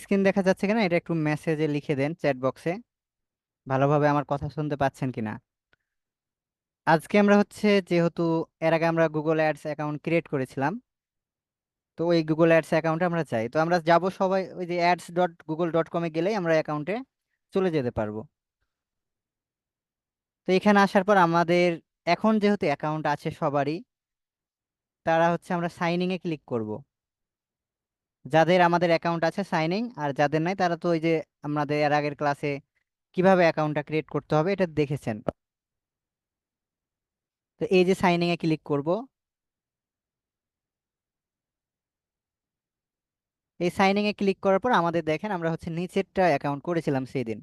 Screen দেখা যাচ্ছে কিনা এটা একটু মেসেজে লিখে দেন চ্যাট বক্সে, ভালোভাবে আমার কথা শুনতে পাচ্ছেন কিনা। আজকে আমরা হচ্ছে যেহেতু এর আগে আমরা গুগল অ্যাডস অ্যাকাউন্ট ক্রিয়েট করেছিলাম, তো ওই গুগল অ্যাডস অ্যাকাউন্টে আমরা চাই, তো আমরা যাব সবাই ওই যে ads.google.com এ গেলেই আমরা অ্যাকাউন্টে চলে যেতে পারবো। তো এখানে আসার পর আমাদের এখন যেহেতু অ্যাকাউন্ট আছে সবারই, তারা হচ্ছে আমরা সাইনিং এ ক্লিক করব। যাদের আমাদের অ্যাকাউন্ট আছে সাইনিং, আর যাদের নাই তারা তো ওই যে আমাদের এর আগের ক্লাসে কিভাবে অ্যাকাউন্টটা ক্রিয়েট করতে হবে এটা দেখেছেন। তো এই যে সাইনিং এ ক্লিক করব। এই সাইনিং এ ক্লিক করার পর আমাদের দেখেন আমরা হচ্ছে নিচেরটা অ্যাকাউন্ট করেছিলাম সেই দিন।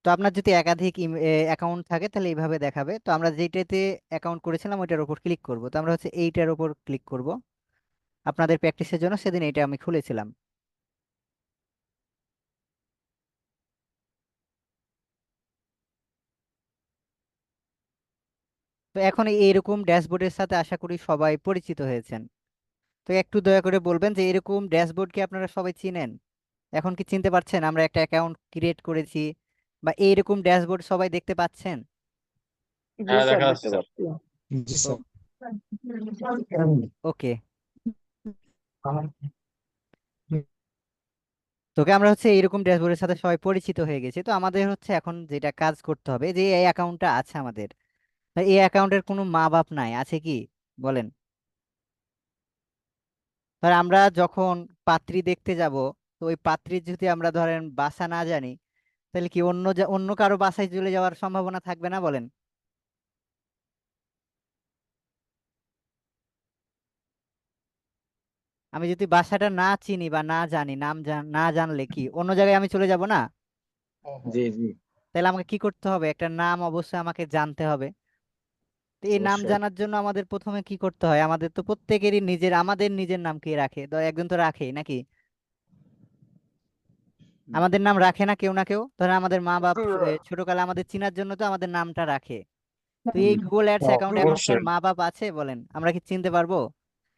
তো আপনার যদি একাধিক অ্যাকাউন্ট থাকে তাহলে এইভাবে দেখাবে। তো আমরা যেটাতে অ্যাকাউন্ট করেছিলাম ওইটার উপর ক্লিক করব, তো আমরা হচ্ছে এইটার উপর ক্লিক করব। আপনাদের প্র্যাকটিসের জন্য সেদিন এইটা আমি খুলেছিলাম। তো এখন এইরকম ড্যাশবোর্ডের সাথে আশা করি সবাই পরিচিত হয়েছেন। তো একটু দয়া করে বলবেন যে এরকম ড্যাশবোর্ড কি আপনারা সবাই চিনেন? এখন কি চিনতে পারছেন আমরা একটা অ্যাকাউন্ট ক্রিয়েট করেছি, বা এইরকম ড্যাশবোর্ড সবাই দেখতে পাচ্ছেন? জি হ্যাঁ, স্যার, দেখা যাচ্ছে দেখতে স্যার। পাচ্ছি। জি ও, স্যার। ওকে। তোকে আমরা হচ্ছে এইরকম ড্যাশবোর্ডের সাথে সবাই পরিচিত হয়ে গেছি। তো আমাদের হচ্ছে এখন যেটা কাজ করতে হবে, যে এই অ্যাকাউন্টটা আছে আমাদের, তা এই অ্যাকাউন্টের কোনো মা বাপ নাই, আছে কি বলেন? ধর আমরা যখন পাত্রী দেখতে যাব, তো ওই পাত্রীর যদি আমরা ধরেন বাসা না জানি, তাহলে কি অন্য কারো বাসায় চলে যাওয়ার সম্ভাবনা থাকবে না বলেন? আমি যদি বাসাটা না চিনি বা না জানি, না জানলে কি অন্য জায়গায় আমি চলে যাব না? জি জি, তাহলে আমাকে কি করতে হবে, একটা নাম অবশ্যই আমাকে জানতে হবে। তো এই নাম অবশ্যই। জানার জন্য আমাদের প্রথমে কি করতে হয়, আমাদের তো প্রত্যেকেরই আমাদের নিজের নাম কে রাখে, তো একজন তো রাখেই নাকি? আমাদের নাম রাখে না কেউ না কেউ, ধরেন আমাদের মা বাপ ছোটকালে আমাদের চিনার জন্য তো আমাদের নামটা রাখে। তো এই গুগল অ্যাডস অ্যাকাউন্টে এখন কি আর অবশ্যই। মা বাপ আছে বলেন, আমরা কি চিনতে পারবো?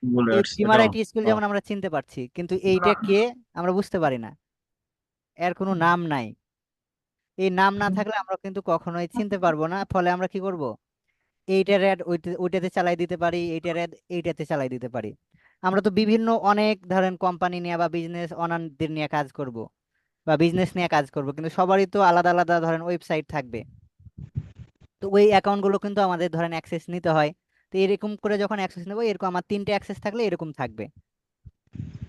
বলে এই আসছে প্রিমার এটা। আইটি স্কুল যেমন আমরা চিনতে পারছি, কিন্তু এইটা কে আমরা বুঝতে পারি না, এর কোনো নাম নাই। এই নাম না থাকলে আমরা কিন্তু কখনোই চিনতে পারবো না, ফলে আমরা কি করব, এইটার অ্যাড ওইটাতে চালাই দিতে পারি, এইটার অ্যাড এইটাতে চালাই দিতে পারি। আমরা তো বিভিন্ন অনেক ধরেন কোম্পানি নিয়ে বা বিজনেস ওনারদের নিয়ে কাজ করব, বা বিজনেস নিয়ে কাজ করব, কিন্তু সবারই তো আলাদা আলাদা ধরেন ওয়েবসাইট থাকবে। তো ওই অ্যাকাউন্টগুলো কিন্তু আমাদের ধরেন অ্যাক্সেস নিতে হয়। তো এরকম করে যখন অ্যাক্সেস নেবো, এরকম আমার তিনটে অ্যাক্সেস থাকলে এরকম থাকবে,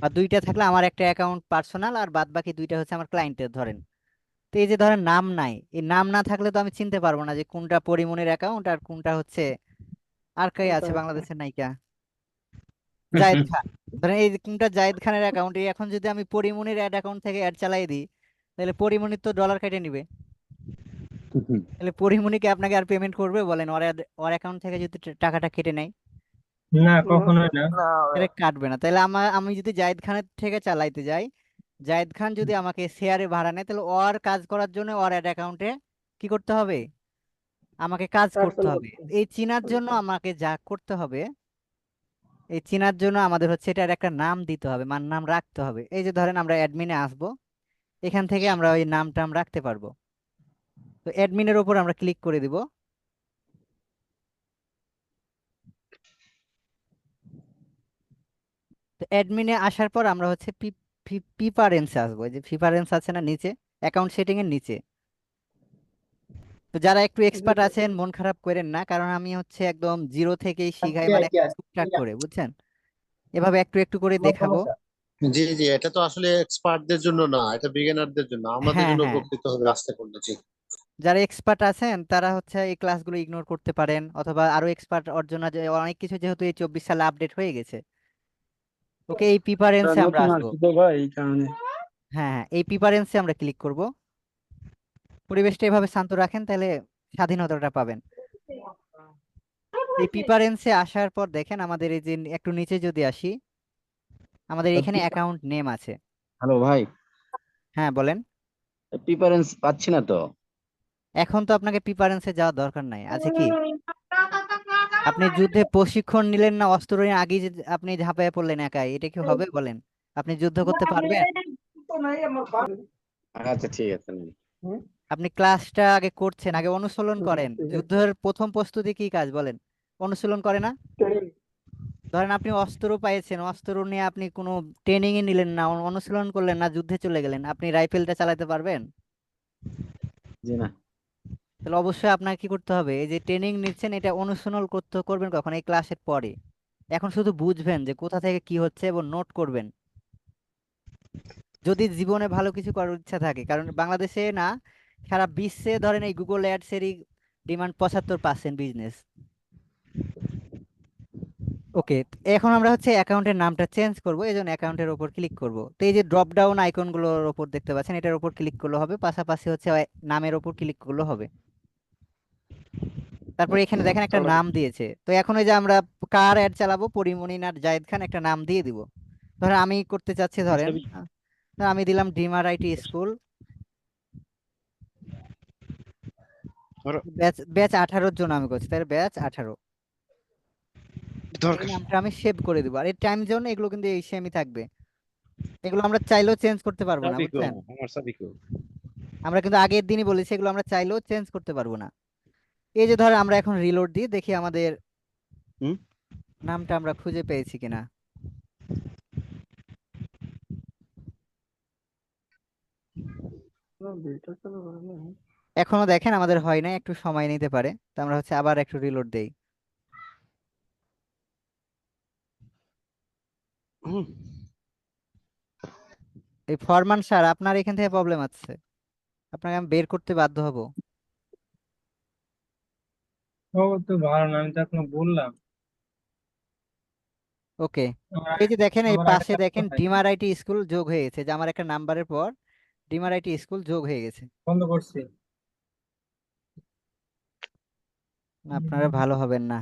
বা দুইটা থাকলে আমার একটা অ্যাকাউন্ট পার্সোনাল আর বাদ বাকি দুইটা হচ্ছে আমার ক্লায়েন্টের ধরেন। তো এই যে ধরেন নাম নাই, এই নাম না থাকলে তো আমি চিনতে পারবো না যে কোনটা পরিমনির অ্যাকাউন্ট আর কোনটা হচ্ছে আর কে আছে বাংলাদেশের নায়িকা জায়েদ খান। ধরেন এই যে কোনটা জায়েদ খানের অ্যাকাউন্ট, এখন যদি আমি পরিমনির অ্যাড অ্যাকাউন্ট থেকে অ্যাড চালাই দিই, তাহলে পরিমনির তো ডলার কেটে নিবে। তাহলে পরিমনিকে আপনাকে আর পেমেন্ট করবে বলেন, ওর অ্যাকাউন্ট থেকে যদি টাকাটা কেটে নেয়? না, কখনোই না। না, তাহলে কাটবে না। তাহলে আমি যদি জায়েদ খানের থেকে চালাইতে যাই, জায়েদ খান যদি আমাকে শেয়ারে ভাড়া নেয়, তাহলে ওর কাজ করার জন্য ওর অ্যাড অ্যাকাউন্টে কি করতে হবে, আমাকে কাজ করতে পার্সেল হবে। করতে। এই চিনার জন্য আমাকে যা করতে হবে, এই চিনার জন্য আমাদের হচ্ছে এটার একটা নাম দিতে হবে, নাম রাখতে হবে। এই যে ধরেন আমরা অ্যাডমিনে আসবো, এখান থেকে আমরা ওই নাম টাম রাখতে পারবো। তো অ্যাডমিনের উপর আমরা ক্লিক করে দিব। তো অ্যাডমিনে আসার পর আমরা হচ্ছে প্রিফারেন্সে আসবো, এই যে প্রিফারেন্স আছে না নিচে, অ্যাকাউন্ট সেটিং এর নিচে। তো যারা একটু এক্সপার্ট আছেন মন খারাপ করেন না, কারণ আমি হচ্ছে একদম জিরো থেকেই শিখাই, মানে টুকটাক করে বুঝছেন, এভাবে একটু একটু করে দেখাবো। জি জি, এটা তো আসলে এক্সপার্টদের জন্য না, এটা বিগিনারদের জন্য, আমাদের হ্যাঁ জন্য হ্যাঁ, উপকৃত হবে আস্তে করলে। জি। যারা এক্সপার্ট আছেন তারা হচ্ছে এই ক্লাসগুলো ইগনোর করতে পারেন, অথবা আরো এক্সপার্ট অর্জনা অনেক কিছু যেহেতু এই 24 সালে আপডেট হয়ে গেছে। ওকে, এই আমরা প্রিফারেন্সে আমরা নতুন আসবো। আসছি তো ভাই, এই কারণে। হ্যাঁ হ্যাঁ, এই প্রিফারেন্সে আমরা ক্লিক করব। পরিবেশটা এভাবে শান্ত রাখেন, তাহলে স্বাধীনতাটা পাবেন। এই প্রিফারেন্সে আসার পর দেখেন আমাদের এই যে একটু নিচে যদি আসি, আমাদের এখানে অ্যাকাউন্ট নেম আছে। হ্যালো ভাই, হ্যাঁ বলেন। প্রিফারেন্স পাচ্ছি না তো। এখন তো আপনাকে প্রিফারেন্সে যাওয়ার দরকার নাই, আছে কি? আপনি যুদ্ধে প্রশিক্ষণ নিলেন না, অস্ত্র নিয়ে আগে যে আপনি ঝাঁপায় পড়লেন একাই, এটা কি হবে বলেন? আপনি যুদ্ধ করতে পারবেন? আচ্ছা ঠিক আছে। আপনি ক্লাসটা আগে করছেন, আগে অনুশীলন করেন। যুদ্ধের প্রথম প্রস্তুতি কি কাজ বলেন? অনুশীলন করে না? ধরেন আপনি অস্ত্র পাইছেন, অস্ত্র নিয়ে আপনি কোনো ট্রেনিং এ নিলেন না, অনুশীলন করলেন না, যুদ্ধে চলে গেলেন, আপনি রাইফেলটা চালাতে পারবেন? জি না। তাহলে অবশ্যই আপনার কি করতে হবে, এই যে ট্রেনিং নিচ্ছেন এটা অনুশীলন করবেন কখন? এই ক্লাসের পরে। এখন শুধু বুঝবেন যে কোথা থেকে কি হচ্ছে এবং নোট করবেন। যদি জীবনে ভালো কিছু করার ইচ্ছা থাকে, কারণ বাংলাদেশে না, সারা বিশ্বে ধরেন এই গুগল অ্যাডস এরই ডিমান্ড 75% বিজনেস। ওকে, এখন আমরা হচ্ছে অ্যাকাউন্টের নামটা চেঞ্জ করব, এই জন্য অ্যাকাউন্টের ওপর ক্লিক করব। তো এই যে ড্রপ ডাউন আইকনগুলোর ওপর দেখতে পাচ্ছেন, এটার ওপর ক্লিক করলে হবে, পাশাপাশি হচ্ছে নামের ওপর ক্লিক করলে হবে। তারপরে এখানে দেখেন একটা নাম দিয়েছে। তো এখন ওই যে আমরা কার অ্যাড চালাবো, পরিমণি না জায়েদ খান, একটা নাম দিয়ে দিব। ধরেন আমি করতে চাচ্ছি, ধরেন আমি দিলাম ডিমার আইটি স্কুল, ব্যাচ ব্যাচ 18-র জন্য আমি করছি, তাহলে ব্যাচ 18। এই নামটা আমি সেভ করে দিব। আর এই টাইম জোন এগুলো কিন্তু এই সেমই থাকবে, এগুলো আমরা চাইলেও চেঞ্জ করতে পারবো না, বুঝছেন? আমরা কিন্তু আগের দিনই বলেছি এগুলো আমরা চাইলেও চেঞ্জ করতে পারবো না। এই যে ধর আমরা এখন রিলোড দিই, দেখি আমাদের হুম? নামটা আমরা খুঁজে পেয়েছি কিনা। এখনো দেখেন আমাদের হয় নাই, একটু সময় নিতে পারে। তো আমরা হচ্ছে আবার একটু রিলোড দেই। এই ফরমান স্যার, আপনার এখান থেকে প্রবলেম আছে, আপনাকে আমি বের করতে বাধ্য হব। খবর তো ভালো না, আমি তো এখনো বললাম। ওকে, আমার এই যে দেখেন এই আমার আগে পাশে থাকতে দেখেন হয়। ডিমার আইটি স্কুল যোগ হয়ে গেছে, যে আমার একটা নাম্বারের পর ডিমার আইটি স্কুল যোগ হয়ে গেছে। বন্ধ করছি। আপনারা ভালো হবেন না,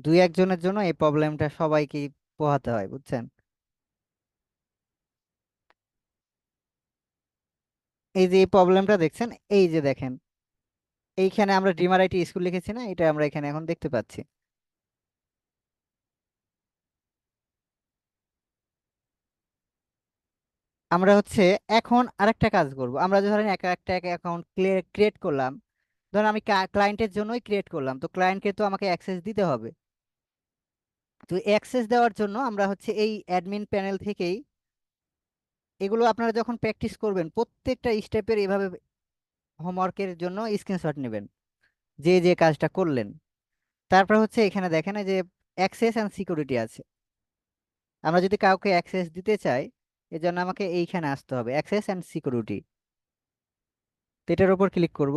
দুই একজনের জন্য এই প্রবলেমটা সবাইকে পোহাতে হয়, বুঝছেন? এই যে এই প্রবলেমটা দেখছেন, এই যে দেখেন এইখানে আমরা ডিমার আইটি স্কুল লিখেছি না, এটা আমরা এখানে এখন দেখতে পাচ্ছি। আমরা হচ্ছে এখন আরেকটা কাজ করব। আমরা ধরেন একা একটা অ্যাকাউন্ট ক্রিয়েট করলাম, ধরেন আমি ক্লায়েন্টের জন্যই ক্রিয়েট করলাম, তো ক্লায়েন্টকে তো আমাকে অ্যাক্সেস দিতে হবে। তো অ্যাক্সেস দেওয়ার জন্য আমরা হচ্ছে এই অ্যাডমিন প্যানেল থেকেই, এগুলো আপনারা যখন প্র্যাকটিস করবেন প্রত্যেকটা স্টেপের এভাবে হোমওয়ার্কের জন্য স্ক্রিনশট নেবেন, যে যে কাজটা করলেন। তারপর হচ্ছে এখানে দেখেন এই যে অ্যাক্সেস অ্যান্ড সিকিউরিটি আছে। আমরা যদি কাউকে অ্যাক্সেস দিতে চাই, এজন্য আমাকে এইখানে আসতে হবে, অ্যাক্সেস অ্যান্ড সিকিউরিটি। তো এটার উপর ক্লিক করব।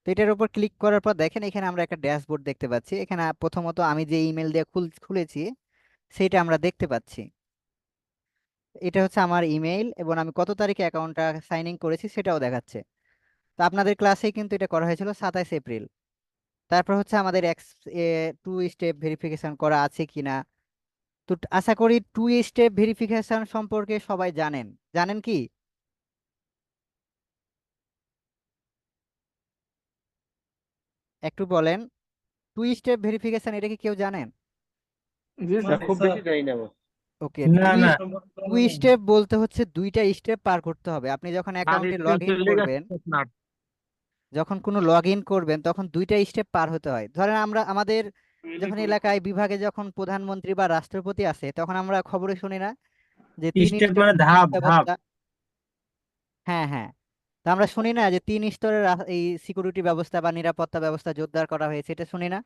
তো এটার উপর ক্লিক করার পর দেখেন এখানে আমরা একটা ড্যাশবোর্ড দেখতে পাচ্ছি। এখানে প্রথমত আমি যে ইমেল দিয়ে খুলেছি সেটা আমরা দেখতে পাচ্ছি। এটা হচ্ছে আমার ইমেল, এবং আমি কত তারিখে অ্যাকাউন্টটা সাইন ইন করেছি সেটাও দেখাচ্ছে। তো আপনাদের ক্লাসে কিন্তু এটা করা হয়েছিল 27 এপ্রিল। তারপর হচ্ছে আমাদের টু স্টেপ ভেরিফিকেশন করা আছে কিনা। তো আশা করি টু স্টেপ ভেরিফিকেশন সম্পর্কে সবাই জানেন, জানেন কি? একটু বলেন, টু স্টেপ ভেরিফিকেশন এটা কি কেউ জানেন? খুব বেশি জানি না। ওকে, না টু না, টু স্টেপ বলতে হচ্ছে দুইটা স্টেপ পার করতে হবে। আপনি যখন অ্যাকাউন্টে লগ ইন করবেন, যখন কোনো লগ ইন করবেন তখন দুইটা স্টেপ পার হতে হয়। ধরেন আমরা আমাদের যখন এলাকায় বিভাগে যখন প্রধানমন্ত্রী বা রাষ্ট্রপতি আসে, তখন আমরা খবরে শুনি না যে তিন স্টেপ স্টেপ মানে ধাপ ধাপ। ব্যবস্থা। হ্যাঁ হ্যাঁ, তো আমরা শুনি না যে 3 স্তরের এই সিকিউরিটি ব্যবস্থা বা নিরাপত্তা ব্যবস্থা জোরদার করা হয়েছে, এটা শুনি না?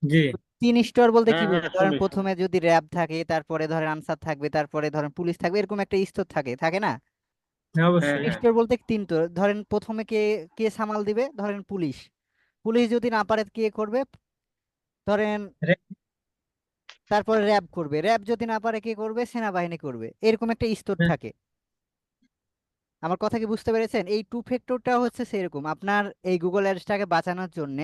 জি। 3 স্তর বলতে কি হ্যাঁ হ্যাঁ, বোঝায়? ধরেন শুনি শুনি। প্রথমে যদি র্যাব থাকে, তারপরে ধরেন আনসার থাকবে, তারপরে ধরেন পুলিশ থাকবে, এরকম একটা স্তর থাকে, থাকে না? হ্যাঁ, হ্যাঁ অবশ্যই। হ্যাঁ। স্তর বলতে তিন তো, ধরেন প্রথমে কে কে সামাল দিবে, ধরেন পুলিশ। পুলিশ যদি না পারে কে করবে, ধরেন রে- তারপরে র্যাব করবে, র্যাব যদি না পারে কে করবে, সেনাবাহিনী করবে, এরকম একটা স্তর হ্যাঁ, থাকে। আমার কথা কি বুঝতে পেরেছেন? এই টু ফ্যাক্টরটা হচ্ছে সেরকম, আপনার এই গুগল অ্যাডসটাকে বাঁচানোর জন্য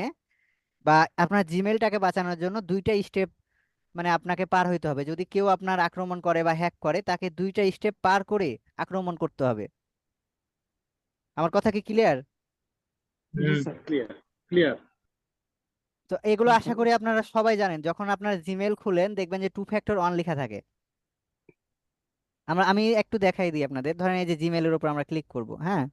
বা আপনার জিমেলটাকে বাঁচানোর জন্য দুইটা স্টেপ মানে আপনাকে পার হইতে হবে। যদি কেউ আপনার আক্রমণ করে বা হ্যাক করে, তাকে দুইটা স্টেপ পার করে আক্রমণ করতে হবে। আমার কথা কি ক্লিয়ার? জি হুম। Sir, clear clear. তো এগুলো আশা করি আপনারা সবাই জানেন, যখন আপনারা জিমেল খুলেন দেখবেন যে 2 factor 1 লেখা থাকে। আমি একটু দেখাই দিই আপনাদের, ধরেন এই যে জিমেলের উপর আমরা ক্লিক করব, হ্যাঁ,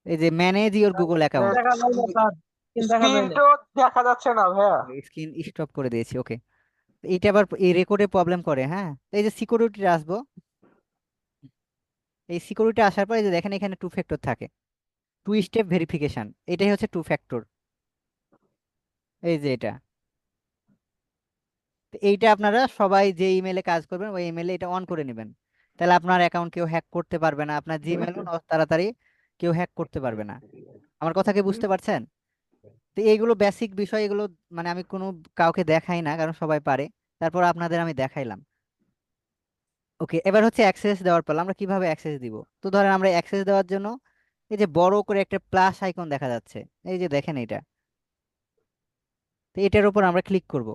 এই যে ম্যানেজ ইওর গুগল অ্যাকাউন্ট, দেখা যায় না স্যার, দেখা যায় স্ক্রিন না। তো দেখা যাচ্ছে না ভাইয়া। স্ক্রিন স্টপ করে দিয়েছি, ওকে। এইটা আবার এই রেকর্ডে প্রবলেম করে, হ্যাঁ। তো এই যে সিকিউরিটিতে আসবো, এই সিকিউরিটি আসার পরে যে দেখেন এখানে 2 factor থাকে, 2 স্টেপ ভেরিফিকেশন, এটাই হচ্ছে 2 factor। এই যে এটা, তো এইটা আপনারা সবাই যে ইমেলে কাজ করবেন ওই ইমেলে এটা অন করে নেবেন, তাহলে আপনার অ্যাকাউন্ট কেউ হ্যাক করতে পারবে না, আপনার জিমেলও তাড়াতাড়ি কেউ হ্যাক করতে পারবে না। আমার কথা কি বুঝতে পারছেন? তো এইগুলো বেসিক বিষয়, এগুলো মানে আমি কোনো কাউকে দেখাই না, কারণ সবাই পারে, তারপর আপনাদের আমি দেখাইলাম। ওকে, এবার হচ্ছে অ্যাক্সেস দেওয়ার পর আমরা কিভাবে অ্যাক্সেস দিব। তো ধরেন আমরা অ্যাক্সেস দেওয়ার জন্য এই যে বড় করে একটা প্লাস আইকন দেখা যাচ্ছে, এই যে দেখেন এটা, তো এটার উপর আমরা ক্লিক করব।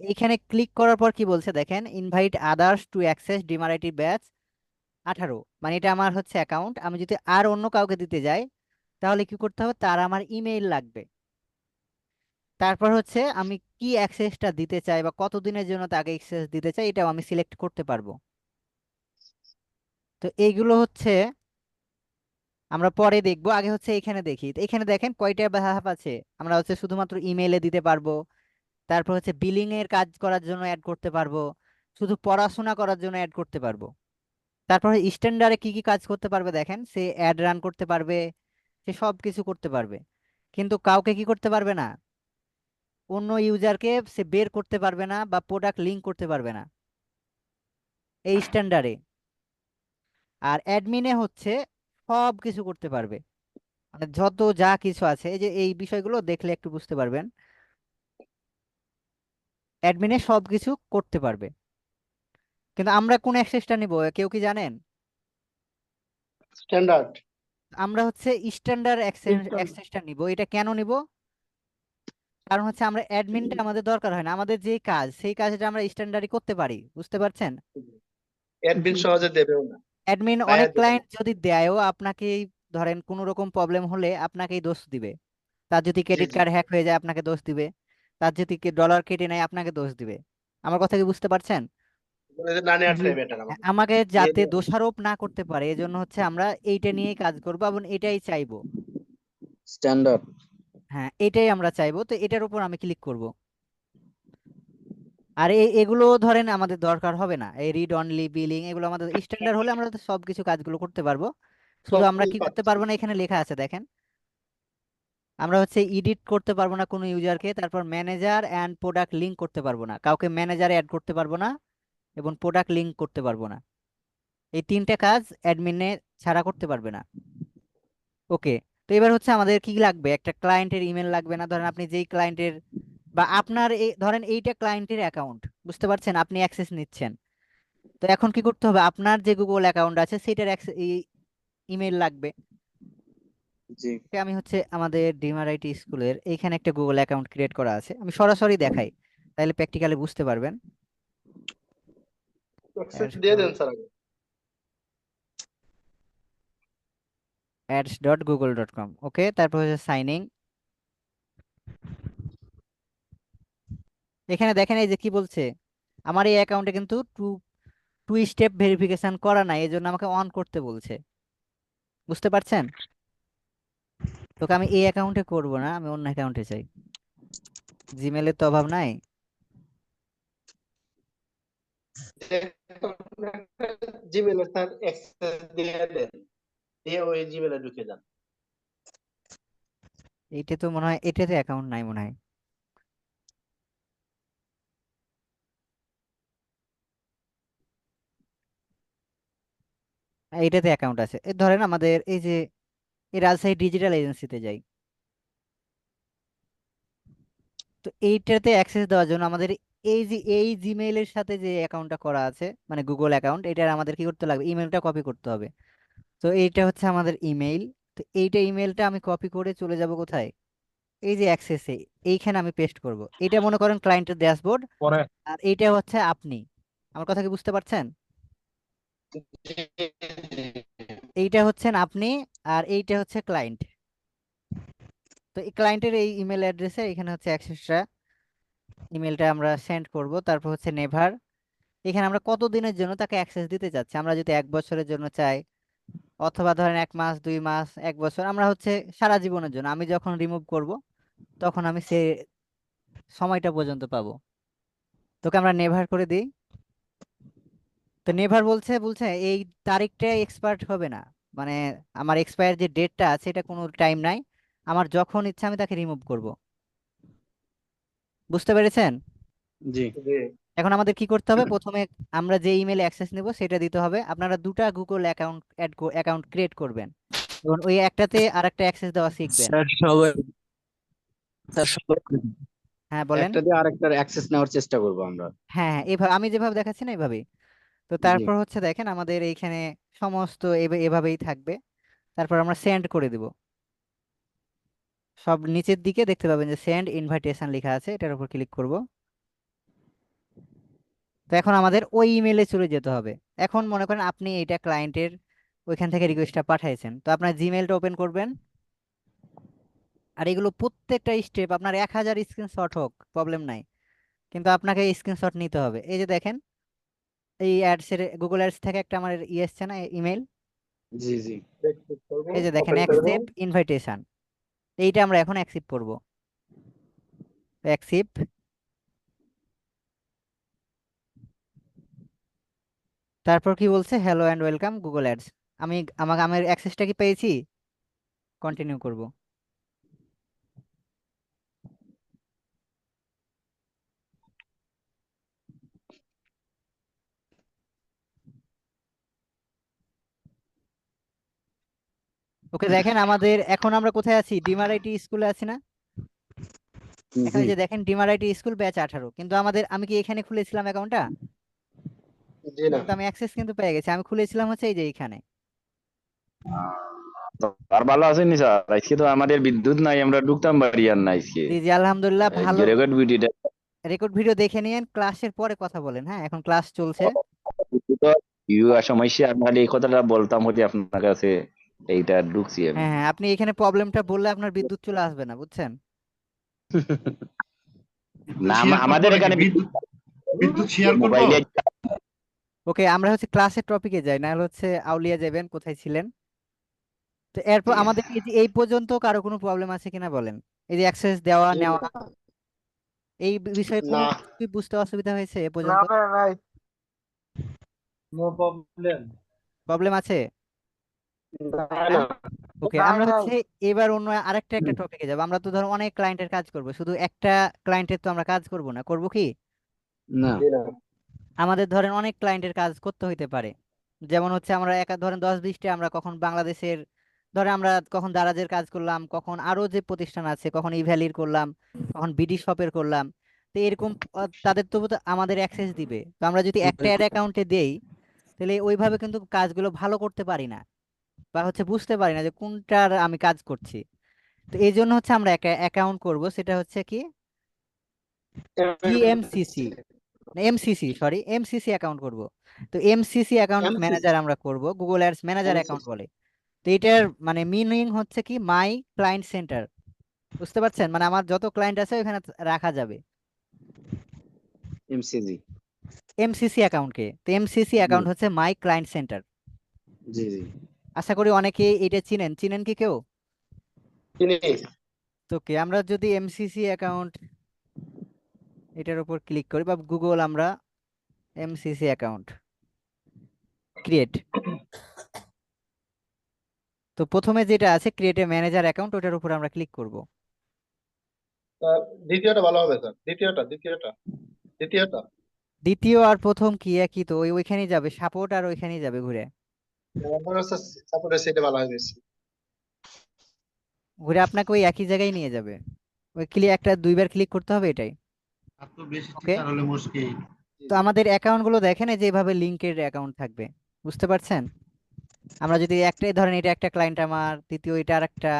এইখানে ক্লিক করার পর কি বলছে দেখেন, ইনভাইট আদার্স টু অ্যাক্সেস ডিমারাইটি ব্যাচ 18, মানে এটা আমার হচ্ছে অ্যাকাউন্ট, আমি যদি আর অন্য কাউকে দিতে যাই তাহলে কি করতে হবে, তার আমার ইমেইল লাগবে। তারপর হচ্ছে আমি কি অ্যাক্সেসটা দিতে চাই বা কতদিনের জন্য তাকে অ্যাক্সেস দিতে চাই এটাও আমি সিলেক্ট করতে পারবো। তো এইগুলো হচ্ছে আমরা পরে দেখবো, আগে হচ্ছে এখানে দেখি। তো এখানে দেখেন কয়টা ধাপ আছে, আমরা হচ্ছে শুধুমাত্র ইমেইলে দিতে পারবো, তারপর হচ্ছে বিলিং এর কাজ করার জন্য অ্যাড করতে পারবো, শুধু পড়াশোনা করার জন্য অ্যাড করতে পারবো। তারপরে স্ট্যান্ডার্ডে কি কি কাজ করতে পারবে দেখেন, সে অ্যাড রান করতে পারবে, সে সব কিছু করতে পারবে, কিন্তু কাউকে কি করতে পারবে না, অন্য ইউজারকে সে বের করতে পারবে না বা প্রোডাক্ট লিঙ্ক করতে পারবে না এই স্ট্যান্ডার্ডে। আর অ্যাডমিনে হচ্ছে সব কিছু করতে পারবে, মানে যত যা কিছু আছে, এই যে এই বিষয়গুলো দেখলে একটু বুঝতে পারবেন, অ্যাডমিনে সব কিছু করতে পারবে। কিন্তু আমরা কোন অ্যাক্সেসটা নিব কেউ কি জানেন? স্ট্যান্ডার্ড। আমরা হচ্ছে স্ট্যান্ডার্ড অ্যাক্সেসটা নিব। এটা কেন নিব? কারণ হচ্ছে আমরা অ্যাডমিনটা আমাদের দরকার হয় না, আমাদের যে কাজ সেই কাজটা আমরা স্ট্যান্ডার্ডই করতে পারি, বুঝতে পারছেন? অ্যাডমিন সহজে দেবেও না, অ্যাডমিন পায়া অনেক দেবে ক্লায়েন্ট না। যদি দেয়ও আপনাকেই, ধরেন কোনো রকম প্রবলেম হলে আপনাকেই দোষ দিবে। তার যদি জি ক্রেডিট জি, কার্ড হ্যাক হয়ে যায় আপনাকে দোষ দিবে, তার যদি ডলার কেটে নেয় আপনাকে দোষ দিবে। আমার কথা কি বুঝতে পারছেন? না জি। নেওয়াটাই বেটার আমার। আমাকে দিয়ে যাতে দিও। দোষারোপ না করতে পারে এজন্য হচ্ছে আমরা এইটা নিয়েই কাজ করবো এবং এটাই চাইবো। স্ট্যান্ডার্ড। হ্যাঁ, এটাই আমরা চাইবো, তো এটার উপর আমি ক্লিক করব। আর এগুলো ধরেন আমাদের দরকার হবে না, এই রিড অনলি বিলিং এগুলো আমাদের স্ট্যান্ডার্ড হলে আমরা তো সবকিছু কাজগুলো করতে পারবো। শুধু আমরা সবই কি করতে পাচ্ছি। পারবো না, এখানে লেখা আছে দেখেন, আমরা হচ্ছে এডিট করতে পারবো না কোনো ইউজারকে, তারপর ম্যানেজার অ্যান্ড প্রোডাক্ট লিংক করতে পারবো না, কাউকে ম্যানেজারে অ্যাড করতে পারবো না, এবং প্রোডাক্ট লিংক করতে পারবো না। এই 3টে কাজ অ্যাডমিনে ছাড়া করতে পারবে না। ওকে, তো এবার হচ্ছে আমাদের কি লাগবে, একটা ক্লায়েন্টের ইমেল লাগবে না, ধরেন আপনি যেই ক্লায়েন্টের বা আপনার এই ধরেন এইটা ক্লায়েন্টের অ্যাকাউন্ট, বুঝতে পারছেন, আপনি অ্যাক্সেস নিচ্ছেন। তো এখন কি করতে হবে, আপনার যে গুগল অ্যাকাউন্ট আছে সেটার ইমেল লাগবে। জি। আমি হচ্ছে আমাদের ডিমারাইটি স্কুলের এইখানে একটা গুগল অ্যাকাউন্ট ক্রিয়েট করা আছে, আমি সরাসরি দেখাই তাহলে প্র্যাকটিক্যালি বুঝতে পারবেন। অ্যাক্সেস দিয়ে দেন স্যার আগে। ads.google.com, ওকে, তারপর হচ্ছে সাইন ইন। এখানে দেখেন এই যে কি বলছে, আমার এই অ্যাকাউন্টে কিন্তু টু টু স্টেপ ভেরিফিকেশন করা নাই, এই জন্য আমাকে অন করতে বলছে, বুঝতে পারছেন? তোকে আমি এই অ্যাকাউন্টে করব না, আমি অন্য অ্যাকাউন্টে চাই, জিমেলের তো অভাব নাই। জিমেলে স্যার অ্যাক্সেস দিয়ে দেন, দিয়ে ওই জিমেলে ঢুকে যান। এইটা তো মনে হয়, এটাতে অ্যাকাউন্ট নাই মনে হয়। হ্যাঁ, এইটাতে অ্যাকাউন্ট আছে। ধরেন আমাদের এই যে এই রাজশাহী ডিজিটাল এজেন্সিতে যাই, তো এইটাতে অ্যাক্সেস দেওয়ার জন্য আমাদের এই যে এই জিমেইলের সাথে যে অ্যাকাউন্টটা করা আছে মানে গুগল অ্যাকাউন্ট, এটার আমাদের কি করতে লাগবে, ইমেলটা কপি করতে হবে। তো এইটা হচ্ছে আমাদের ইমেইল। তো এইটা ইমেলটা আমি কপি করে চলে যাব কোথায়, এই যে অ্যাক্সেসে, এইখানে আমি পেস্ট করব। এটা মনে করেন ক্লায়েন্টের ড্যাশবোর্ড, পরে আর এইটা হচ্ছে আপনি। আমার কথা কি বুঝতে পারছেন? এইটা হচ্ছেন আপনি, আর এইটা হচ্ছে ক্লায়েন্ট। তো তো এই ক্লায়েন্টের এই ইমেল অ্যাড্রেসে এখানে হচ্ছে অ্যাক্সেসটা ইমেলটা আমরা সেন্ড করব। তারপর হচ্ছে নেভার, এখানে আমরা কত দিনের জন্য তাকে অ্যাক্সেস দিতে চাচ্ছি। আমরা যদি 1 বছরের জন্য চাই, অথবা ধরেন 1 মাস, 2 মাস, 1 বছর, আমরা হচ্ছে সারা জীবনের জন্য, আমি যখন রিমুভ করব তখন আমি সে সময়টা পর্যন্ত পাবো। তোকে আমরা নেভার করে দিই। তো নেভার বলছে বলছে এই তারিখটা এক্সপায়ার হবে না, মানে আমার এক্সপায়ার যে ডেটটা আছে এটা কোনো টাইম নাই, আমার যখন ইচ্ছা আমি তাকে রিমুভ করব। বুঝতে পেরেছেন? জি জি এখন আমাদের কি করতে হবে, প্রথমে আমরা যে ইমেলে অ্যাক্সেস নেব সেটা দিতে হবে। আপনারা 2টা গুগল অ্যাকাউন্ট ক্রিয়েট করবেন এবং ওই একটাতে আরেকটা অ্যাক্সেস দেওয়া শিখবেন। স্যার সবাই স্যার সবাই হ্যাঁ বলেন। একটা দিয়ে আরেকটার অ্যাক্সেস নেওয়ার চেষ্টা করব আমরা। হ্যাঁ হ্যাঁ, এভাবে আমি যেভাবে দেখাচ্ছি না এভাবেই। তো জি তারপর হচ্ছে দেখেন আমাদের এইখানে সমস্ত এভাবেই থাকবে। তারপর আমরা সেন্ড করে দিব। সব নিচের দিকে দেখতে পাবেন যে সেন্ড ইনভাইটেশন লেখা আছে, এটার উপর ক্লিক করব। তো এখন আমাদের ওই ইমেলে চলে যেতে হবে। এখন মনে করেন আপনি এইটা ক্লায়েন্টের ওইখান থেকে রিকোয়েস্টটা পাঠাইছেন, তো আপনার জিমেলটা ওপেন করবেন। আর এগুলো প্রত্যেকটা স্টেপ আপনার 1000 স্ক্রিনশট হোক প্রবলেম নাই, কিন্তু আপনাকে স্ক্রিনশট নিতে হবে। এই যে দেখেন এই অ্যাডস এর গুগল অ্যাডস থেকে একটা আমার এসছে না ইমেল, জি জি click করবো, এই যে দেখেন open করবো। অ্যাকসেপ্ট ইনভাইটেশন, এইটা আমরা এখন অ্যাকসেপ্ট করব। অ্যাকসেপ্ট। তারপর কি বলছে, hello and welcome Google ads. আমার অ্যাক্সেসটা কি পেয়েছি? কন্টিনিউ করব। ওকে দেখেন আমাদের এখন আমরা কোথায় আছি, ডিমার আইটি স্কুলে আছি না? এখানে জি যে দেখেন ডিমার-আইটি স্কুল ব্যাচ 18, কিন্তু আমি কি এখানে খুলেছিলাম অ্যাকাউন্টটা? জি না কিন্তু আমি অ্যাক্সেস কিন্তু পেয়ে গেছি, আমি খুলেছিলাম হচ্ছে এই যে এখানে। তো আর ভালো আছেন নি স্যার? আজকে তো আমাদের বিদ্যুৎ নাই, আমরা ঢুকতাম বাড়ি আর না আজকে। জি জি আলহামদুলিল্লাহ ভালো। রেকর্ড ভিডিওটা রেকর্ড ভিডিও দেখে নিয়েন, ক্লাসের পরে কথা বলেন। হ্যাঁ এখন ক্লাস চলছে। তো সমস্যা, আপনার এই কথাটা বলতাম হতে আপনার কাছে, এইটা ঢুকছি আমি। হ্যাঁ হ্যাঁ, আপনি এখানে প্রবলেমটা বললে আপনার বিদ্যুৎ চলে আসবে না, বুঝছেন? না শেয়ার করবো আমাদের নাকি এখানে বিদ্যুৎ শেয়ার করবো? মোবাইলে ওকে আমরা হচ্ছে ক্লাসের টপিকে যাই, নাহলে হচ্ছে আউলিয়া যাবেন কোথায় ছিলেন। তো এরপর আমাদের এই যে এই পর্যন্ত কারো কোনো প্রবলেম আছে কিনা বলেন, এই যে অ্যাক্সেস দেওয়া জি নেওয়া এই বিষয়ে কোনো না কি বুঝতে অসুবিধা হয়েছে এ না পর্যন্ত? ভাই নাই, নো প্রবলেম। প্রবলেম আছে না না? না ওকে নাই আমরা নাই হচ্ছে এবার অন্য একটা টপিকে যাব। আমরা তো ধরো অনেক ক্লায়েন্টের কাজ করব, শুধু একটা ক্লায়েন্টের তো আমরা কাজ করব না, করব কি? না জি না আমাদের ধরেন অনেক ক্লায়েন্টের কাজ করতে হইতে পারে। যেমন হচ্ছে আমরা একা ধরেন 10-20টা, আমরা কখন বাংলাদেশের ধরে আমরা কখন দারাজের কাজ করলাম, কখন আরো যে প্রতিষ্ঠান আছে, কখন ইভ্যালির করলাম, কখন বিডি শপের করলাম। তো এরকম তাদের তো আমাদের অ্যাক্সেস দিবে। তো আমরা যদি একটা অ্যাড অ্যাকাউন্টে দেই তাহলে ওইভাবে কিন্তু কাজগুলো ভালো করতে পারি না, বা হচ্ছে বুঝতে পারি না যে কোনটার আমি কাজ করছি। তো এই জন্য হচ্ছে আমরা একটা অ্যাকাউন্ট করব, সেটা হচ্ছে কি ইএমসিসি, এমসিসি, সরি এমসিসি অ্যাকাউন্ট করব। তো এমসিসি অ্যাকাউন্ট MCC ম্যানেজার আমরা করব, গুগল অ্যাডস ম্যানেজার অ্যাকাউন্ট বলে। তো এটার মানে মিনিং হচ্ছে কি মাই ক্লায়েন্ট সেন্টার। বুঝতে পারছেন, মানে আমার যত ক্লায়েন্ট আছে ওখানে রাখা যাবে এমসিজি এমসিসি অ্যাকাউন্টকে। তো এমসিসি অ্যাকাউন্ট হচ্ছে মাই ক্লায়েন্ট সেন্টার। জি জি আশা করি অনেকে এটা চিনেন, চিনেন কি কেউ? চিনি তো কি আমরা যদি এমসিসি অ্যাকাউন্ট এটার উপর ক্লিক করি, বা গুগল আমরা এমসিসি অ্যাকাউন্ট ক্রিয়েট, তো প্রথমে যেটা আছে ক্রিয়েট এ ম্যানেজার অ্যাকাউন্ট, ওটার উপর আমরা ক্লিক করব। দ্বিতীয়টা ভালো হবে স্যার দ্বিতীয়টা দ্বিতীয় আর প্রথম কি একই তো, ওইখানেই যাবে, সাপোর্ট আর ওইখানেই যাবে ঘুরে। আমার হচ্ছে সাপোর্টের সেটা ভালো হয়ে গেছে ঘুরে আপনাকে ওই একই জায়গায় নিয়ে যাবে। ওই একটা 2বার ক্লিক করতে হবে, এটাই। আর তো বেশি ওকে, টিচার হলে মুশকিল। তো আমাদের অ্যাকাউন্ট গুলো দেখেন এই যে এভাবে লিঙ্কের অ্যাকাউন্ট থাকবে, বুঝতে পারছেন? আমরা যদি একটাই ধরেন, এটা একটা ক্লায়েন্ট আমার, দ্বিতীয় এটা আর একটা,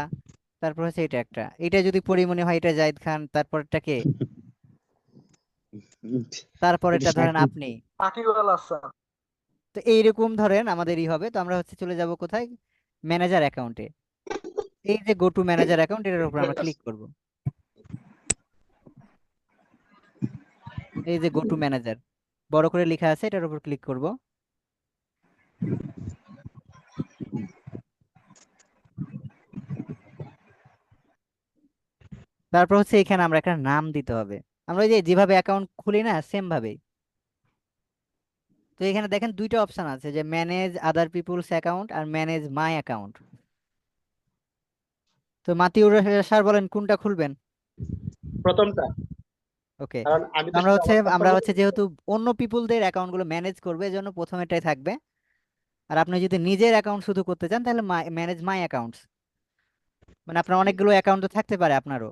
তারপর হচ্ছে এটা একটা, এটা যদি পড়ি মনে হয় এটা জাহিদ খান, তারপরটাকে, এটা তারপরেরটা ধরেন সাকিব। আপনি। আকিউল হাসান। তো এইরকম ধরেন আমাদেরই হবে। তো আমরা হচ্ছে চলে যাব কোথায়, ম্যানেজার অ্যাকাউন্টে। এই যে গো টু ম্যানেজার অ্যাকাউন্ট, এটার উপর আমরা ক্লিক করব। এই যে গো টু ম্যানেজার বড় করে লেখা আছে, এটার উপর ক্লিক করব। তারপর হচ্ছে এখানে আমরা একটা নাম দিতে হবে। আমরা ওই যে যেভাবে অ্যাকাউন্ট খুলি না, সেম ভাবে। তো এখানে দেখেন দুইটা অপশন আছে, যে ম্যানেজ আদার পিপুলস অ্যাকাউন্ট আর ম্যানেজ মাই অ্যাকাউন্ট। তো মাতিউর স্যার বলেন কোনটা খুলবেন? প্রথমটা, ওকে, কারণ আমি তো আমরা শুধু হচ্ছে আমার আমরা কাস্টমার। হচ্ছে যেহেতু অন্য পিপুলদের অ্যাকাউন্ট গুলো ম্যানেজ করবে, এজন্য প্রথমেরটাই থাকবে। আর আপনি যদি নিজের অ্যাকাউন্ট শুধু করতে চান, তাহলে ম্যানেজ মাই অ্যাকাউন্টস। মানে আপনার অনেকগুলো অ্যাকাউন্ট তো থাকতে পারে আপনারও।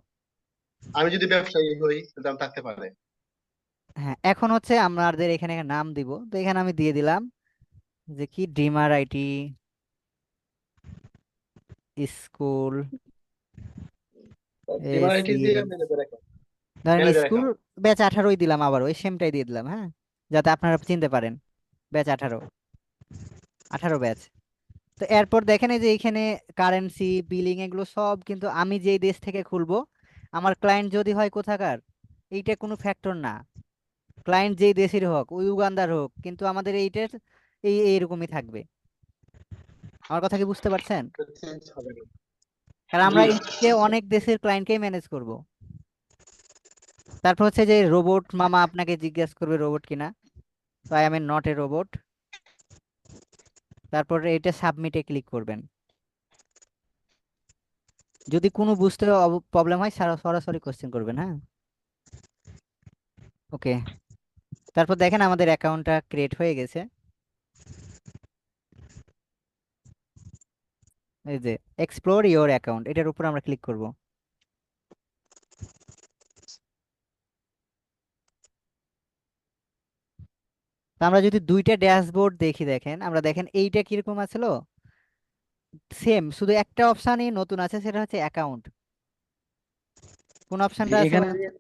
আমি যদি ব্যবসায়ী হই দাম থাকতে পারে। হ্যাঁ, এখন হচ্ছে আমাদের এখানে নাম দিব। তো এখানে আমি দিয়ে দিলাম যে কি, dreamer IT school demat AC, দিয়ে ম্যানেজার অ্যাকাউন্ট, ধরেন ম্যানেজার স্কুল অ্যাকাউন্ট। ব্যাচ 18ই দিলাম, আবার ওই সেমটাই দিয়ে দিলাম, হ্যাঁ, যাতে আপনারা চিনতে পারেন। Batch 18, 18 batch. তো এরপর দেখেন এই যে এখানে কারেন্সি বিলিং এগুলো সব কিন্তু আমি যেই দেশ থেকে খুলবো, আমার ক্লায়েন্ট যদি হয় কোথাকার, এইটা কোনো ফ্যাক্টর না। ক্লায়েন্ট যেই দেশের হোক, ওই উগান্ডার হোক, কিন্তু আমাদের এইটার এইরকমই থাকবে। আমার কথা কি বুঝতে পারছেন? চেঞ্জ হবে না। কারণ জি। আমরা এমনিতে অনেক দেশের ক্লায়েন্টকেই ম্যানেজ করব। তারপর হচ্ছে যে রোবট মামা আপনাকে জিজ্ঞেস করবে রোবট কিনা। তো I M A not a robot. তারপর এটা সাবমিটে ক্লিক করবেন। যদি কোনো বুঝতে প্রবলেম হয়, সরাসরি কোশ্চেন করবেন, হ্যাঁ। ওকে, তারপর দেখেন আমাদের অ্যাকাউন্টটা ক্রিয়েট হয়ে গেছে। এই যে এক্সপ্লোর ইওর অ্যাকাউন্ট, এটার উপর আমরা ক্লিক করব। তো আমরা যদি দুইটা ড্যাশবোর্ড দেখি, দেখেন আমরা দেখেন এইটা কিরকম আছিল, সেম, শুধু একটা অপশনই নতুন আছে, সেটা হচ্ছে অ্যাকাউন্ট। কোন জি, অপশনটা আছে এখানে বলেন তো?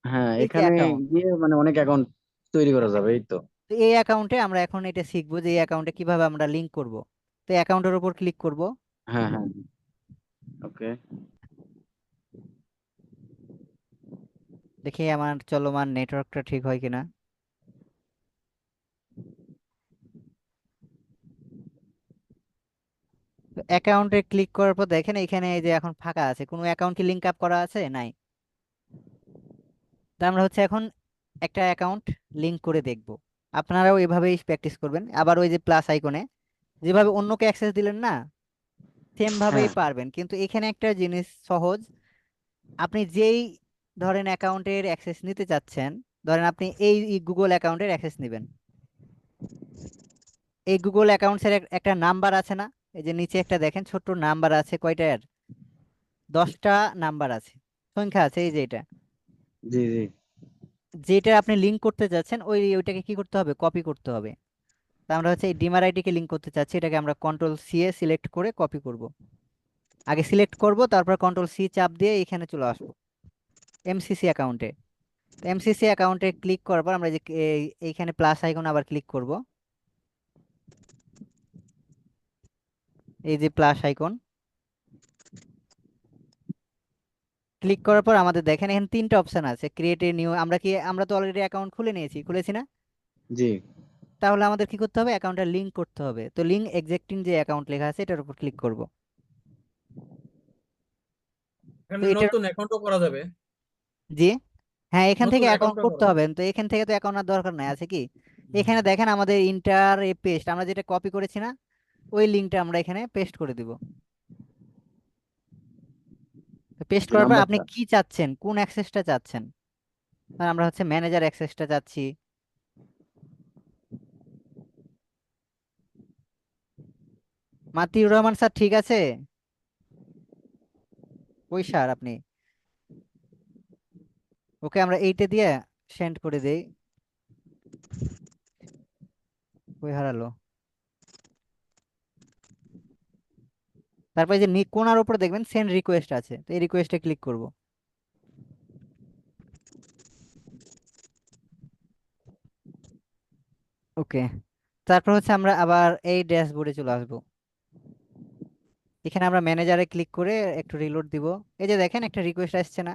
হ্যাঁ, এই যে এখানে অ্যাকাউন্ট। গিয়ে মানে অনেক অ্যাকাউন্ট তৈরি করা যাবে, এই তো। তো এই অ্যাকাউন্টে আমরা এখন এটা শিখবো যে এই অ্যাকাউন্টে কিভাবে আমরা লিংক করব। তো অ্যাকাউন্টের উপর ক্লিক করব। হ্যাঁ, হ্যাঁ, ওকে। দেখি আমার চলমান নেটওয়ার্কটা ঠিক হয় কিনা। তো অ্যাকাউন্টে ক্লিক করার পর দেখেন এখানে এই যে এখন ফাঁকা আছে, কোনো অ্যাকাউন্ট কি লিংক আপ করা আছে? নাই। তো আমরা হচ্ছে এখন একটা অ্যাকাউন্ট লিংক করে দেখব। আপনারাও এভাবেই প্র্যাকটিস করবেন। আবার ওই যে প্লাস আইকনে যেভাবে অন্যকে অ্যাক্সেস দিলেন না, সেম ভাবেই হ্যাঁ, পারবেন। কিন্তু এখানে একটা জিনিস সহজ, আপনি যেই ধরেন অ্যাকাউন্টের অ্যাক্সেস নিতে চাচ্ছেন, ধরেন আপনি এই গুগল অ্যাকাউন্টের অ্যাক্সেস নেবেন। এই গুগল অ্যাকাউন্টসের একটা নাম্বার আছে না? এই যে নিচে একটা দেখেন ছোট্ট নাম্বার আছে, কয়টার? 10টা নাম্বার আছে, সংখ্যা আছে, এই যে এটা। জি, জি, যেটা আপনি লিংক করতে যাচ্ছেন, ওইটাকে কি করতে হবে? কপি করতে হবে। তা আমরা হচ্ছে এই ডিমার আইডিকে লিংক করতে চাচ্ছি, এটাকে আমরা কন্ট্রোল সি এ সিলেক্ট করে কপি করব। আগে সিলেক্ট করব, তারপর কন্ট্রোল সি চাপ দিয়ে এখানে চলে আসবো এমসিসি অ্যাকাউন্টে। তো এমসিসি অ্যাকাউন্টে ক্লিক করার পর আমরা যে এইখানে প্লাস আইকন আবার ক্লিক করব। এই যে প্লাস আইকন ক্লিক করার পর আমাদের দেখেন এখানে তিনটা অপশন আছে, ক্রিয়েট এ নিউ। আমরা তো অলরেডি অ্যাকাউন্ট খুলেছি না? জি। তাহলে আমাদের কি করতে হবে? অ্যাকাউন্টটা লিংক করতে হবে। তো লিংক এক্সিস্টিং যে অ্যাকাউন্ট লেখা আছে, এটার উপর ক্লিক করব। তো এখানে এটার, নতুন অ্যাকাউন্টও করা যাবে। জি, হ্যাঁ, এখান থেকে নতুন অ্যাকাউন্ট অ্যাকাউন্টও করতে করা হবে। যাবে। তো এখান থেকে তো অ্যাকাউন্ট আর দরকার নাই, আছে কি? এখানে দেখেন আমাদের ইন্টার এ পেস্ট, আমরা যেটা কপি করেছি না, ওই লিঙ্কটা আমরা এখানে পেস্ট করে দিব। পেস্ট যে করার পর আপনি নাম্বারটা। কি চাচ্ছেন, কোন অ্যাক্সেসটা চাচ্ছেন? আর আমরা হচ্ছে ম্যানেজার অ্যাক্সেসটা চাচ্ছি। মাতিউর রহমান স্যার ঠিক আছে? ওই স্যার আপনি, ওকে আমরা এইটা দিয়ে সেন্ড করে দেই। ওই হারালো। তারপর এই যে কোণার উপরে দেখবেন সেন্ড রিকোয়েস্ট আছে, তো এই রিকোয়েস্টে ক্লিক করব। ওকে, তারপর হচ্ছে আমরা আবার এই ড্যাশবোর্ডে চলে আসবো। এখানে আমরা ম্যানেজারে ক্লিক করে একটু রিলোড দিব। এই যে দেখেন একটা রিকোয়েস্ট আসছে না?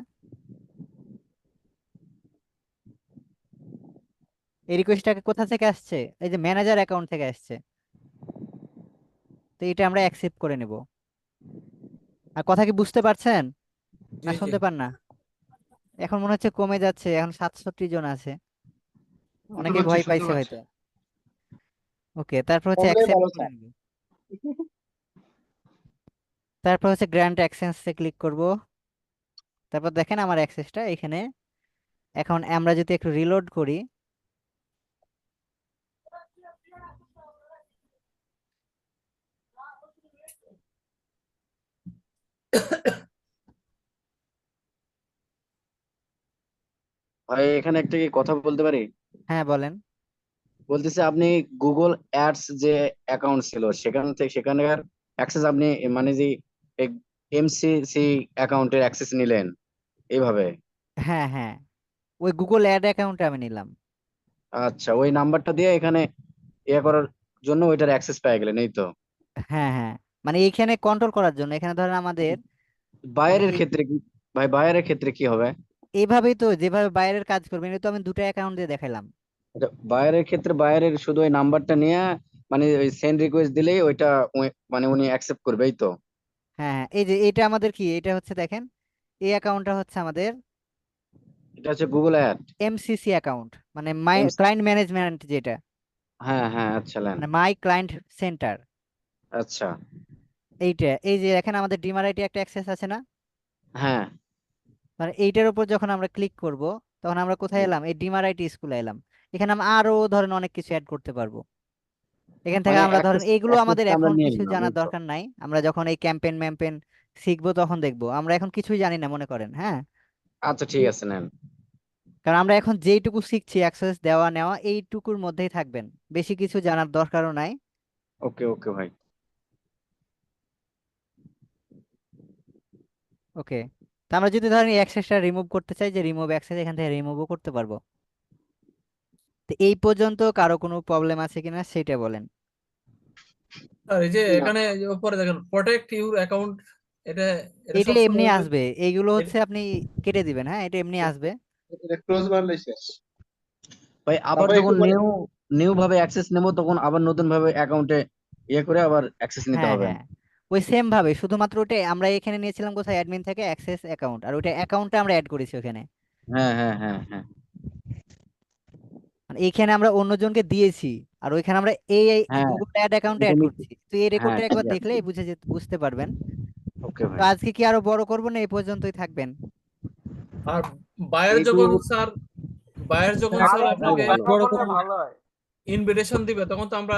এই রিকোয়েস্টটা কোথা থেকে আসছে? এই যে ম্যানেজার অ্যাকাউন্ট থেকে আসছে। তো এটা আমরা অ্যাকসেপ্ট করে নেব। আর কথা কি বুঝতে পারছেন না জি জি শুনতে পান না? এখন মনে হচ্ছে কমে যাচ্ছে, এখন 67 জন আছে, অনেকে ভয় পাইছে হয়তো। ওকে, তারপর হচ্ছে কমলেই অ্যাকসেপ্ট ভালো করে স্যার। নেব। তারপর হচ্ছে গ্র্যান্ট অ্যাক্সেসে ক্লিক করব। তারপর দেখেন আমার অ্যাক্সেসটা এখানে। এখন আমরা যদি একটু রিলোড করি, ভাই এখানে একটা কি কথা বলতে পারি? হ্যাঁ বলেন। বলতেছে আপনি গুগল অ্যাডস যে অ্যাকাউন্ট ছিল সেখানকার অ্যাক্সেস আপনি মানে যে এমসিসি অ্যাকাউন্টের অ্যাক্সেস নিলেন এইভাবে? হ্যাঁ হ্যাঁ, ওই গুগল অ্যাড অ্যাকাউন্টে আমি নিলাম। আচ্ছা, ওই নাম্বারটা দিয়ে এখানে ইয়ে করার জন্য ওইটার অ্যাক্সেস পেয়ে গেলেন, এই তো? হ্যাঁ হ্যাঁ, মানে এইখানে কন্ট্রোল করার জন্য, এখানে ধরেন আমাদের মানে বাইরের ক্ষেত্রে কি ভাই, বাইরের ক্ষেত্রে কি হবে? এইভাবেই তো, যেভাবে বাইরের কাজ করবেন, এটা তো আমি দুটো অ্যাকাউন্ট দিয়ে দেখালাম। এটা বাইরের ক্ষেত্রে বাইরের শুধু ওই নাম্বারটা নিয়ে মানে ওই সেন্ড রিকোয়েস্ট দিলেই ওইটা মানে উনি অ্যাকসেপ্ট করবে, এই তো? হ্যাঁ হ্যাঁ, এই যে এটা আমাদের কি, এটা হচ্ছে দেখেন, এই অ্যাকাউন্টটা হচ্ছে আমাদের এটা হচ্ছে গুগল অ্যাড। এমসিসি অ্যাকাউন্ট, মানে মাই ক্লায়েন্ট ম্যানেজমেন্ট যেটা, হ্যাঁ হ্যাঁ, আচ্ছা লেন। মানে মাই ক্লায়েন্ট সেন্টার। আচ্ছা। এইটা, এই যে দেখেন আমাদের ডিমার আইটি একটা অ্যাক্সেস আছে না? হ্যাঁ। মানে এইটার উপর যখন আমরা ক্লিক করব, তখন আমরা কোথায় এলাম? এই ডিমার আইটি স্কুলে এলাম। এখানে আমরা আরো ধরেন অনেক কিছু অ্যাড করতে পারবো। এখান থেকে মানে আমরা ধরেন এইগুলো আমাদের অ্যাক্সেসটা আমরা এখন নিয়ে কিছু নিলাম, জানার এই তো? দরকার নাই, আমরা যখন এই ক্যাম্পেইন ম্যাম্পেন শিখবো তখন দেখবো। আমরা এখন কিছুই জানি না মনে করেন, হ্যাঁ। আচ্ছা ঠিক আছে, নেন। কারণ আমরা এখন যেইটুকু শিখছি অ্যাক্সেস দেওয়া নেওয়া এইটুকুর মধ্যেই থাকবেন, বেশি কিছু জানার দরকারও নাই। ওকে ওকে ভাই। ওকে, তো আমরা যদি ধরেন এই অ্যাক্সেসটা রিমুভ করতে চাই, যে রিমুভ অ্যাক্সেস, এখান থেকে রিমুভও করতে পারবো। তো এই পর্যন্ত কারো কোনো প্রবলেম আছে কিনা সেটা বলেন। আর এই যে না, এখানে যে উপরে দেখেন প্রোটেক্ট ইউর অ্যাকাউন্ট, এটা এটা এটা এমনি সবসময় আসবে, এইগুলো এটা হচ্ছে আপনি কেটে দিবেন, হ্যাঁ এটা এমনি আসবে। এটা ক্লোজ মারলেই শেষ। ভাই আবার তারপর একটু যখন পরে নিউ নিউ ভাবে অ্যাক্সেস নেব তখন আবার নতুন ভাবে অ্যাকাউন্টে ইয়ে করে আবার অ্যাক্সেস নিতে হ্যাঁ হবে? হ্যাঁ, ওই সেম ভাবে, শুধুমাত্র ওটা আমরা এখানে নিয়েছিলাম কোথায়, অ্যাডমিন থেকে অ্যাক্সেস অ্যাকাউন্ট, আর ওইটা অ্যাকাউন্টটা আমরা অ্যাড করেছি ওখানে। হ্যাঁ হ্যাঁ হ্যাঁ হ্যাঁ। মানে এইখানে আমরা অন্যজনকে দিয়েছি, আর ওইখানে আমরা এই হ্যাঁ, গুগল অ্যাড অ্যাকাউন্টে এটা অ্যাড নিচে। করছি। তো এই হ্যাঁ রেকর্ডটা ঠিক একবার আছে। দেখলেই বুঝতে পারবেন। ওকে তো ভাই। আজকে কি আরো বড় করবো না এই পর্যন্তই থাকবেন? আর বায়ার এইটু। যখন স্যার বায়ার যখন হ্যাঁ, স্যার ভালো আপনাকে ভালো। বড় করলে ভালো হয়। ইনভিটেশন দিবে তখন তো আমরা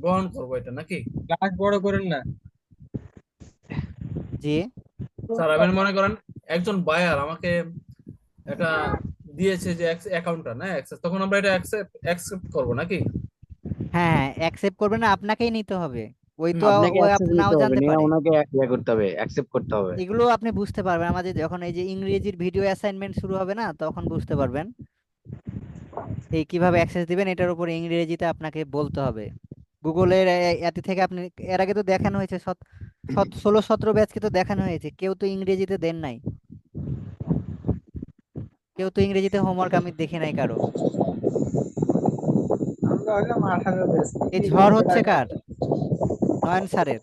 গ্রহণ করবো এটা নাকি? ক্লাস বড় করেন না। জি স্যার আমি মনে করেন একজন বায়ার আমাকে এটা দিয়েছে যে অ্যাকাউন্টটা না অ্যাক্সেস, তখন আমরা এটা অ্যাকসেপ্ট করবো নাকি? হ্যাঁ হ্যাঁ, অ্যাকসেপ্ট করবেন না, আপনাকেই নিতে হবে। ওই তো আপনাকে ওই অ্যাক্সেস নাও নিতে হবে, জানতে নিয়ে পারে। ওনাকে ইয়ে করতে হবে, অ্যাকসেপ্ট করতে হবে। এগুলো আপনি বুঝতে পারবেন আমাদের যখন এই যে ইংরেজির ভিডিও অ্যাসাইনমেন্ট শুরু হবে না, তখন বুঝতে পারবেন এই কিভাবে অ্যাক্সেস দিবেন। এটার উপর ইংরেজিতে আপনাকে বলতে হবে। গুগলের এতে থেকে আপনি, এর আগে তো দেখানো হয়েছে 16-17 ব্যাচকে তো দেখানো হয়েছে, কেউ তো ইংরেজিতে দেন নাই, কেউ তো ইংরেজিতে হোমওয়ার্ক আমি দেখি নাই কারো। আমরা হইলাম 18 ব্যাচ। এই ঝড় হচ্ছে কার? নয়ন স্যারের।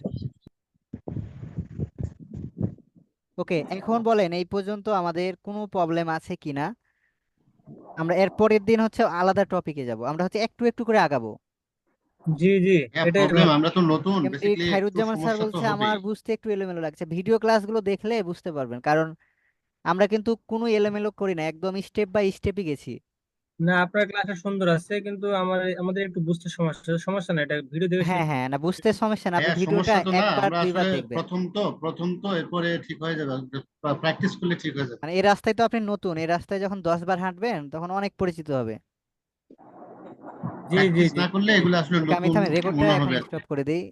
ওকে, এখন বলেন এই পর্যন্ত আমাদের কোনো প্রবলেম আছে কিনা? আমরা এর পরের দিন হচ্ছে আলাদা টপিকে যাব, আমরা হচ্ছে একটু একটু করে আগাবো। জি জি, হ্যাঁ এটাই প্রবলেম, ভালো। আমরা তো নতুন, এমডি বেসিক্যালি একটু খায়রুজ্জামান স্যার সমস্যা তো বলছে হবেই। আমার বুঝতে একটু এলোমেলো লাগছে, ভিডিও ক্লাসগুলো দেখলে বুঝতে পারবেন, কারণ আমরা কিন্তু কোনো এলোমেলো করি না, একদম স্টেপ বাই স্টেপই গেছি। না, আপনার ক্লাসটা সুন্দর আছে, কিন্তু আমাদের একটু বুঝতে সমস্যা সমস্যা না, এটা ভিডিও দেখে হ্যাঁ হ্যাঁ, না বুঝতে সমস্যা না, আপনি হ্যাঁ ভিডিওটা সমস্যা তো না, একবার আমরা দুইবার আসলে দেখবেন। প্রথম তো এরপরে ঠিক হয়ে যাবে, প্র্যাকটিস করলে ঠিক হয়ে যাবে। মানে এই রাস্তায় তো আপনি নতুন, এই রাস্তায় যখন 10 বার হাঁটবেন তখন অনেক পরিচিত হবে। জি জি প্র্যাকটিস জি। না করলে এগুলো আসলে ওকে, আমি নতুন থামেন, রেকর্ডটা মনে এখন হবে আর কি। স্টপ করে দিই।